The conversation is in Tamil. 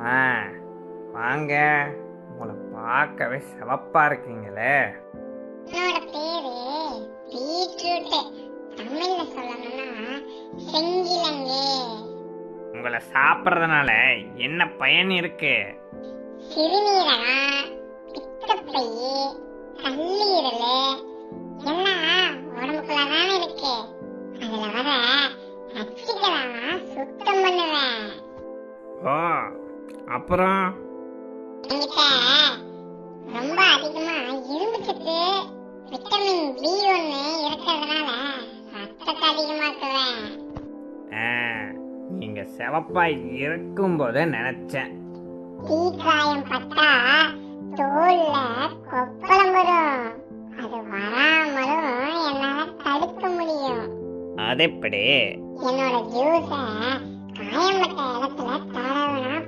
ஆ வாங்க, உங்களை பார்க்கவே சிவப்பா இருக்கீங்களே. என்னோட பேரு பீட்ரூட். தமிழ்ல சொல்லணும்னா செங்கிலங்கு. உங்களை சாப்பிட்றதுனால என்ன பயன் இருக்கு? சிறுநீரகம், பித்தப்பை, கல்லீரல் எல்லாம் உடம்புக்குள்ளதானே இருக்கு. அதுல வர நச்சுக்கெல்லாம் சுத்தம் பண்ணுவேன். ஓ, அப்புறம் என்கிட்ட ரொம்ப அதிகமா இரும்பு சத்து, விட்டமின் B1 இருக்கிறதுனால ரத்தத்தை அதிகமாக்குவேன். ஆ, நீங்க சிவப்பா இருக்கும்போது நினைச்சேன். தீக்காயம் பட்டா தோல்ல கொப்பளம் வரும். அது வராமலும் என்னால தடுக்க முடியும். அது எப்படி? என்னோட ஜூஸ காயம்பட்ட இடத்துல தடவினா